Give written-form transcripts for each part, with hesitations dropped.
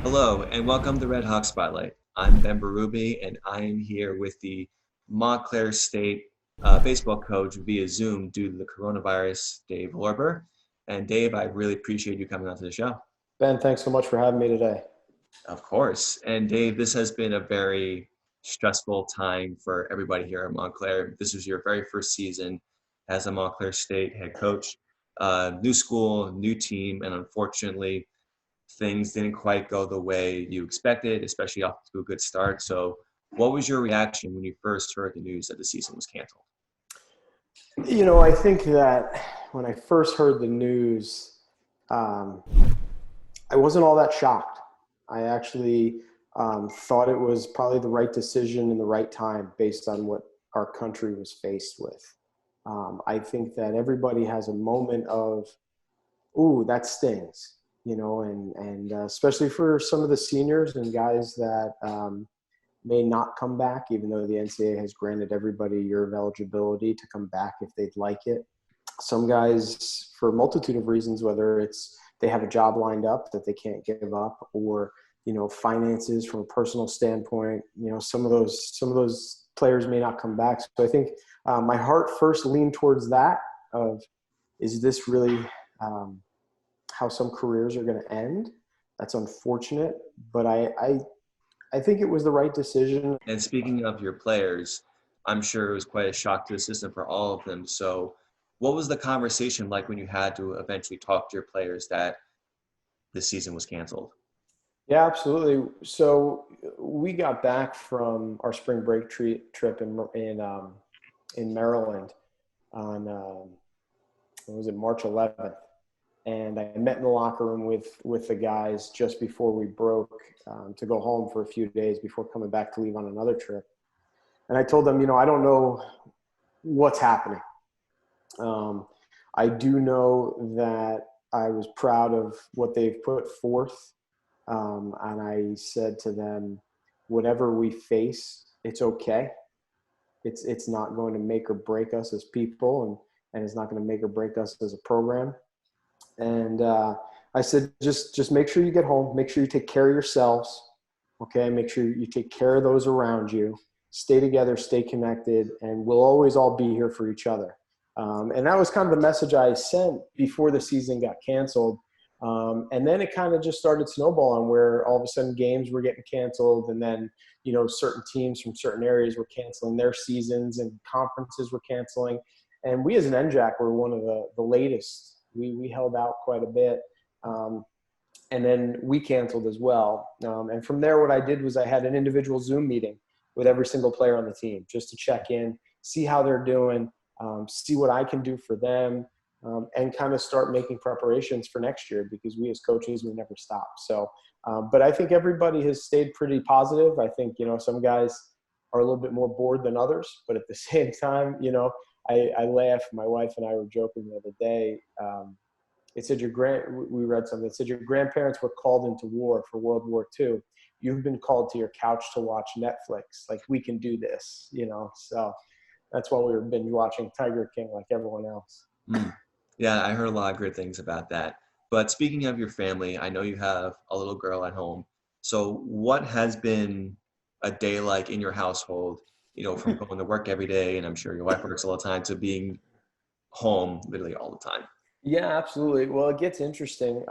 Hello, and welcome to Red Hawk Spotlight. I'm Ben Berube, and I am here with the Montclair State baseball coach via Zoom due to the coronavirus, Dave Lorber. And Dave, I really appreciate you coming onto the show. Ben, thanks so much for having me today. Of course. And Dave, this has been a very stressful time for everybody here at Montclair. This was your very first season as a Montclair State head coach. New school, new team, and unfortunately, things didn't quite go the way you expected, especially off to a good start. So, what was your reaction when you first heard the news that the season was canceled? I think that when I first heard the news, um, I wasn't all that shocked. I actually thought it was probably the right decision in the right time based on what our country was faced with. I think that everybody has a moment of, ooh, that stings, and especially for some of the seniors and guys that may not come back, even though the NCAA has granted everybody a year of eligibility to come back if they'd like it. Some guys, for a multitude of reasons, whether it's they have a job lined up that they can't give up, or finances from a personal standpoint, some of those players may not come back. So I think my heart first leaned towards that of, is this really how some careers are going to end? That's unfortunate, but I think it was the right decision. And speaking of your players, I'm sure it was quite a shock to the system for all of them. So, what was the conversation like when you had to eventually talk to your players that the season was canceled? Yeah, absolutely. So we got back from our spring break trip in Maryland on what was it, March 11th, and I met in the locker room with the guys just before we broke to go home for a few days before coming back to leave on another trip. And I told them, I don't know what's happening. I do know that I was proud of what they've put forth. And I said to them, whatever we face, it's okay. It's not going to make or break us as people, and it's not going to make or break us as a program. And I said, just make sure you get home. Make sure you take care of yourselves. Okay, make sure you take care of those around you. Stay together, stay connected, and we'll always all be here for each other. And that was kind of the message I sent before the season got canceled. And then it kind of just started snowballing, where all of a sudden games were getting canceled, and then certain teams from certain areas were canceling their seasons, and conferences were canceling. And we as an NJAC were one of the latest. We held out quite a bit. And then we canceled as well. And from there, what I did was I had an individual Zoom meeting with every single player on the team just to check in, see how they're doing, see what I can do for them, and kind of start making preparations for next year, because we as coaches, we never stop. So, but I think everybody has stayed pretty positive. I think, some guys are a little bit more bored than others, but at the same time, I laugh. My wife and I were joking the other day. It said we read something. It said your grandparents were called into war for World War II. You've been called to your couch to watch Netflix. Like, we can do this, So that's why we've been watching Tiger King like everyone else. Mm. Yeah, I heard a lot of great things about that. But speaking of your family, I know you have a little girl at home. So, what has been a day like in your household, from going to work every day, and I'm sure your wife works all the time, to being home literally all the time? Yeah, absolutely. Well, it gets interesting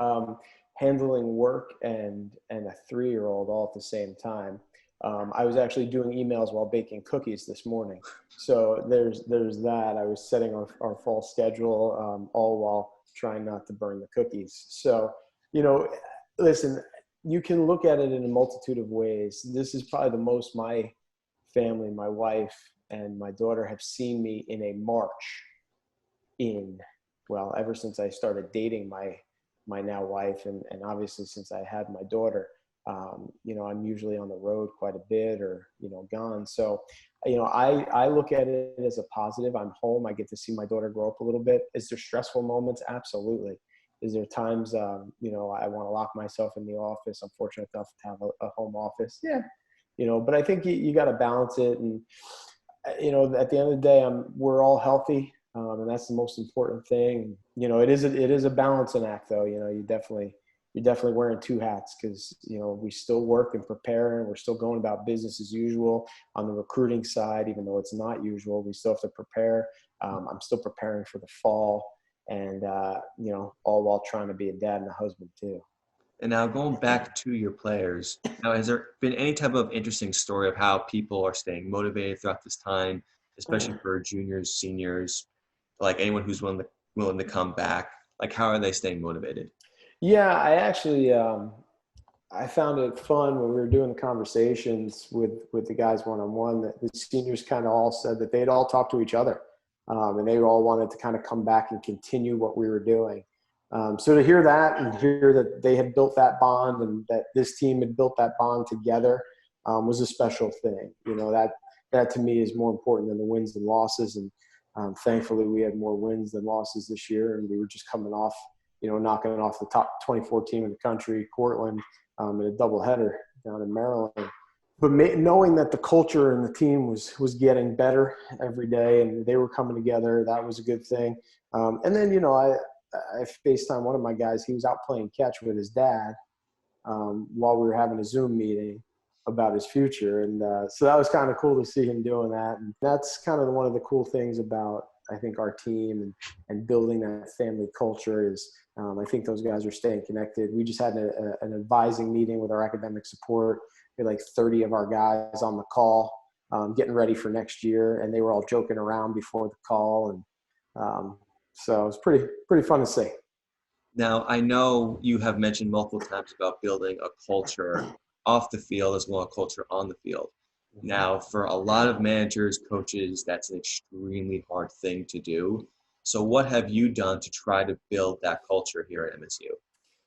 handling work and a 3-year-old all at the same time. I was actually doing emails while baking cookies this morning. So there's that. I was setting our fall schedule all while trying not to burn the cookies. So, listen, you can look at it in a multitude of ways. This is probably the most my family, my wife, and my daughter have seen me in a March ever since I started dating my now wife, and obviously since I had my daughter. I'm usually on the road quite a bit, or gone. So I look at it as a positive. I'm home. I get to see my daughter grow up a little bit. Is there stressful moments? Absolutely. Is there times I want to lock myself in the office? I'm fortunate enough to have a home office. Yeah. But I think you got to balance it. And at the end of the day, we're all healthy. And that's the most important thing. it is a balancing act though. You're definitely wearing two hats because, we still work and prepare, and we're still going about business as usual on the recruiting side, even though it's not usual. We still have to prepare. I'm still preparing for the fall, and, all while trying to be a dad and a husband too. And now going back to your players, now has there been any type of interesting story of how people are staying motivated throughout this time, especially for juniors, seniors, like anyone who's willing to come back? Like how are they staying motivated? Yeah, I actually, I found it fun when we were doing the conversations with the guys one-on-one that the seniors kind of all said that they'd all talk to each other, and they all wanted to kind of come back and continue what we were doing. So to hear that and hear that they had built that bond and that this team had built that bond together, was a special thing. That to me is more important than the wins and losses. And thankfully, we had more wins than losses this year, and we were just coming off, knocking off the top 24 team in the country, Cortland, in a doubleheader down in Maryland. But knowing that the culture and the team was getting better every day and they were coming together, that was a good thing. And then, I FaceTime one of my guys. He was out playing catch with his dad while we were having a Zoom meeting about his future. And so that was kind of cool to see him doing that. And that's kind of one of the cool things about, I think, our team and building that family culture is I think those guys are staying connected. We just had an advising meeting with our academic support. We had like 30 of our guys on the call getting ready for next year, and they were all joking around before the call. And so it was pretty fun to see. Now, I know you have mentioned multiple times about building a culture off the field as well as a culture on the field. Now, for a lot of managers, coaches, that's an extremely hard thing to do. So what have you done to try to build that culture here at MSU?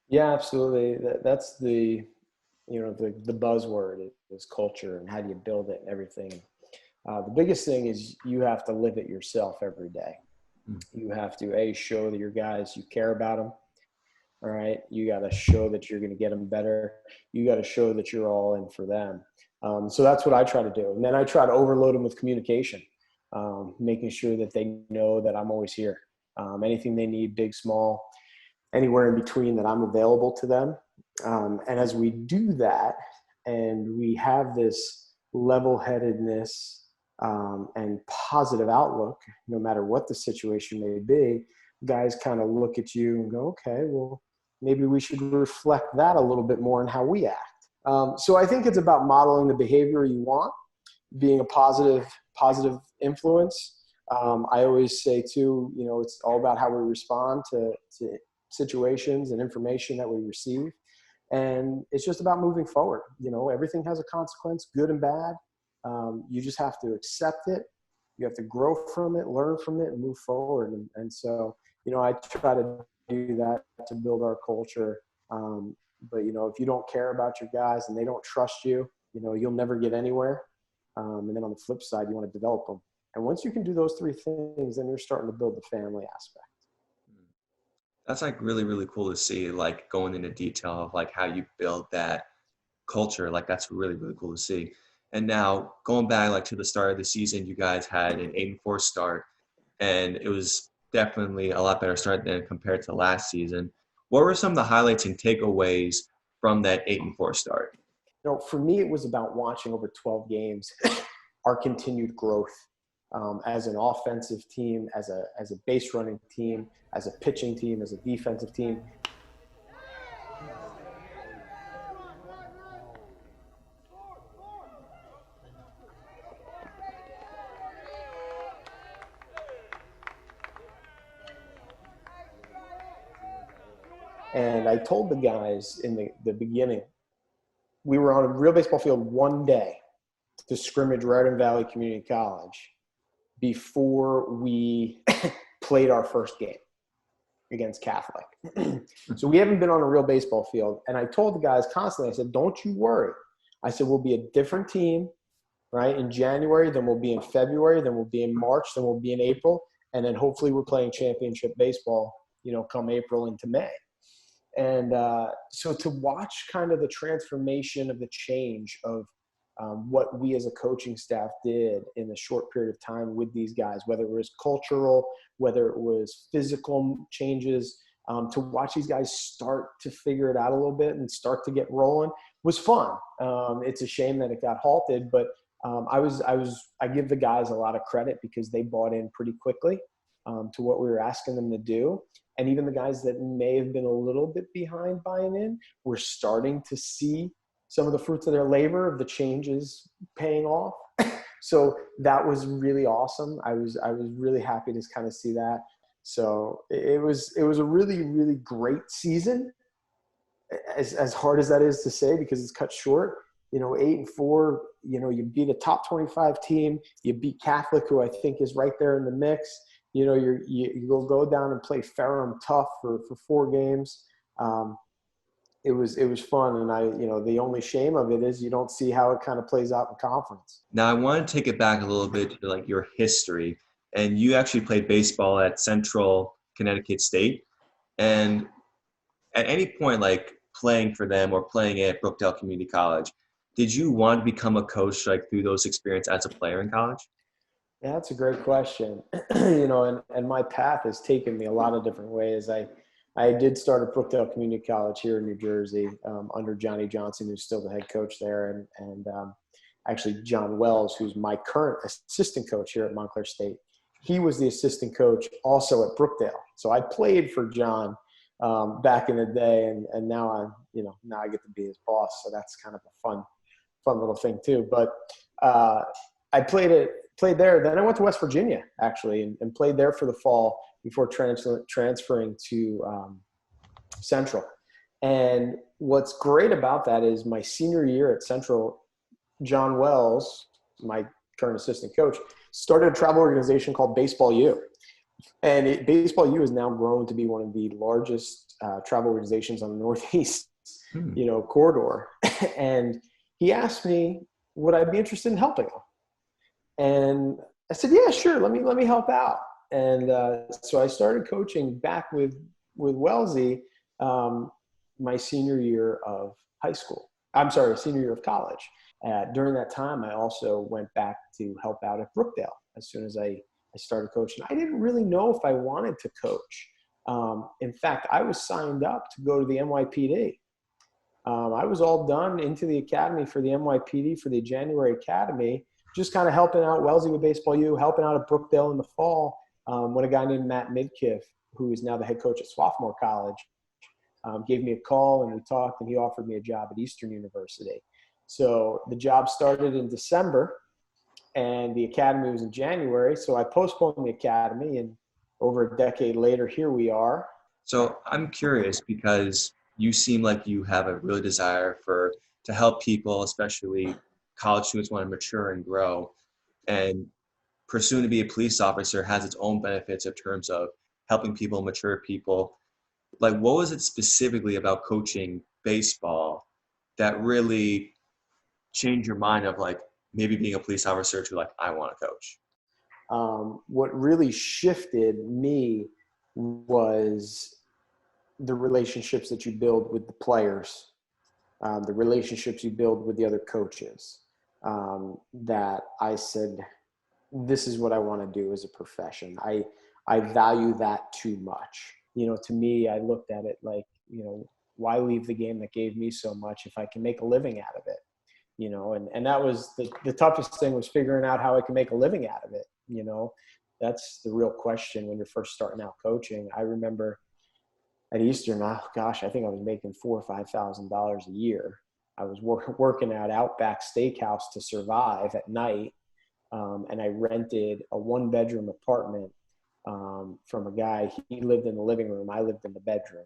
Yeah, absolutely. That's the buzzword is culture and how do you build it and everything. The biggest thing is you have to live it yourself every day. You have to show that your guys, you care about them. All right. You got to show that you're going to get them better. You got to show that you're all in for them. So that's what I try to do. And then I try to overload them with communication, making sure that they know that I'm always here. Anything they need, big, small, anywhere in between, that I'm available to them. And as we do that and we have this level-headedness and positive outlook, no matter what the situation may be, guys kind of look at you and go, okay, well, maybe we should reflect that a little bit more in how we act. So I think it's about modeling the behavior you want, being a positive influence. I always say too, it's all about how we respond to situations and information that we receive. And it's just about moving forward. Everything has a consequence, good and bad. You just have to accept it. You have to grow from it, learn from it, and move forward. And so, I try to do that to build our culture. But, if you don't care about your guys and they don't trust you, you'll never get anywhere. And then on the flip side, you want to develop them. And once you can do those three things, then you're starting to build the family aspect. That's like really, really cool to see, like going into detail of like how you build that culture. Like that's really, really cool to see. And now going back like to the start of the season, you guys had an 8-4 start, and it was definitely a lot better start than compared to last season. What were some of the highlights and takeaways from that 8-4 start? For me, it was about watching over 12 games, our continued growth as an offensive team, as a base running team, as a pitching team, as a defensive team. And I told the guys in the beginning, we were on a real baseball field one day to scrimmage Raritan Valley Community College before we played our first game against Catholic. So we haven't been on a real baseball field. And I told the guys constantly, I said, don't you worry. I said, we'll be a different team, right, in January, then we'll be in February, then we'll be in March, then we'll be in April, and then hopefully we're playing championship baseball, come April into May. And so to watch kind of the transformation of the change of what we as a coaching staff did in a short period of time with these guys, whether it was cultural, whether it was physical changes, to watch these guys start to figure it out a little bit and start to get rolling was fun. It's a shame that it got halted, but I give the guys a lot of credit because they bought in pretty quickly to what we were asking them to do. And even the guys that may have been a little bit behind buying in, we're starting to see some of the fruits of their labor, of the changes paying off. So that was really awesome. I was really happy to kind of see that. So it was a really, really great season, as hard as that is to say, because it's cut short. 8-4, you beat a top 25 team, you beat Catholic, who I think is right there in the mix. You go down and play Ferrum tough for 4 games. It was fun. And the only shame of it is you don't see how it kind of plays out in conference. Now I want to take it back a little bit to like your history. And you actually played baseball at Central Connecticut State. And at any point, like playing for them or playing at Brookdale Community College, did you want to become a coach like through those experiences as a player in college? Yeah, that's a great question. And my path has taken me a lot of different ways. I did start at Brookdale Community College here in New Jersey under Johnny Johnson, who's still the head coach there, and actually John Wells, who's my current assistant coach here at Montclair State. He was the assistant coach also at Brookdale. So I played for John back in the day, and now I get to be his boss. So that's kind of a fun little thing too. But I played there. Then I went to West Virginia actually, and played there for the fall before transferring to Central. And what's great about that is my senior year at Central, John Wells, my current assistant coach, started a travel organization called Baseball U. And Baseball U has now grown to be one of the largest travel organizations on the Northeast, corridor. And he asked me, would I be interested in helping him? And I said, yeah, sure. Let me help out. And so I started coaching back with Wellesley my senior year of high school. I'm sorry, senior year of college. During that time, I also went back to help out at Brookdale as soon as I started coaching. I didn't really know if I wanted to coach. In fact, I was signed up to go to the NYPD. I was all done into the academy for the NYPD for the January academy, just kind of helping out Wellesley with Baseball U, helping out at Brookdale in the fall, when a guy named Matt Midkiff, who is now the head coach at Swarthmore College, gave me a call, and we talked, and he offered me a job at Eastern University. So the job started in December, and the academy was in January. So I postponed the academy, and over a decade later, here we are. So I'm curious because you seem like you have a real desire to help people, especially college students want to mature and grow. And pursuing to be a police officer has its own benefits in terms of helping people, mature people. Like, what was it specifically about coaching baseball that really changed your mind of like maybe being a police officer to like, I want to coach? What really shifted me was the relationships that you build with the players, the relationships you build with the other coaches, that I said, this is what I want to do as a profession. I value that too much. To me, I looked at it like, why leave the game that gave me so much if I can make a living out of it? And that was the toughest thing, was figuring out how I can make a living out of it. That's the real question when you're first starting out coaching. I remember at Eastern, I think I was making $4,000 or $5,000 a year. I was working at Outback Steakhouse to survive at night. And I rented a 1-bedroom apartment from a guy. He lived in the living room. I lived in the bedroom.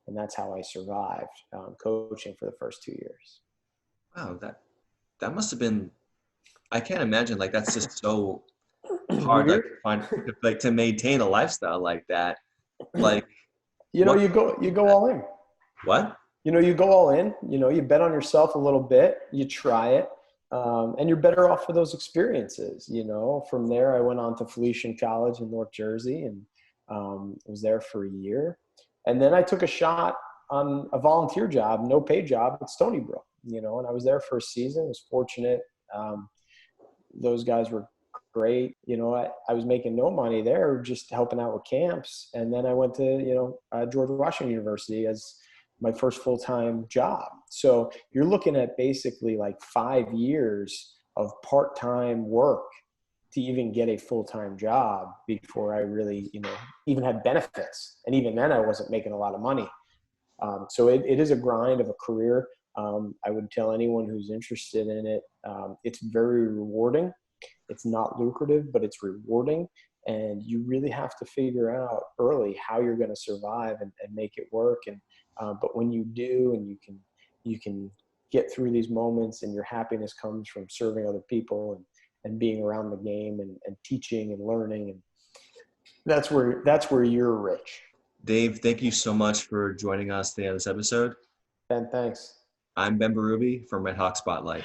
And that's how I survived coaching for the first 2 years. Wow, that must have been, I can't imagine, like that's just so hard like, to find, like to maintain a lifestyle like that. Like, you go all in. What? You go all in, you bet on yourself a little bit, you try it, and you're better off for those experiences. From there, I went on to Felician College in North Jersey and was there for a year. And then I took a shot on a volunteer job, no paid job at Stony Brook, and I was there for a season. I was fortunate. Those guys were great. I was making no money there, just helping out with camps. And then I went to, George Washington University as my first full-time job. So you're looking at basically like 5 years of part-time work to even get a full-time job before I really, even had benefits. And even then I wasn't making a lot of money. So it is a grind of a career. I would tell anyone who's interested in it, it's very rewarding. It's not lucrative, but it's rewarding. And you really have to figure out early how you're going to survive and make it work. And but when you do, and you can get through these moments, and your happiness comes from serving other people and being around the game and teaching and learning. And that's where you're rich. Dave, thank you so much for joining us today on this episode. Ben, thanks. I'm Ben Berube from Red Hawk Spotlight.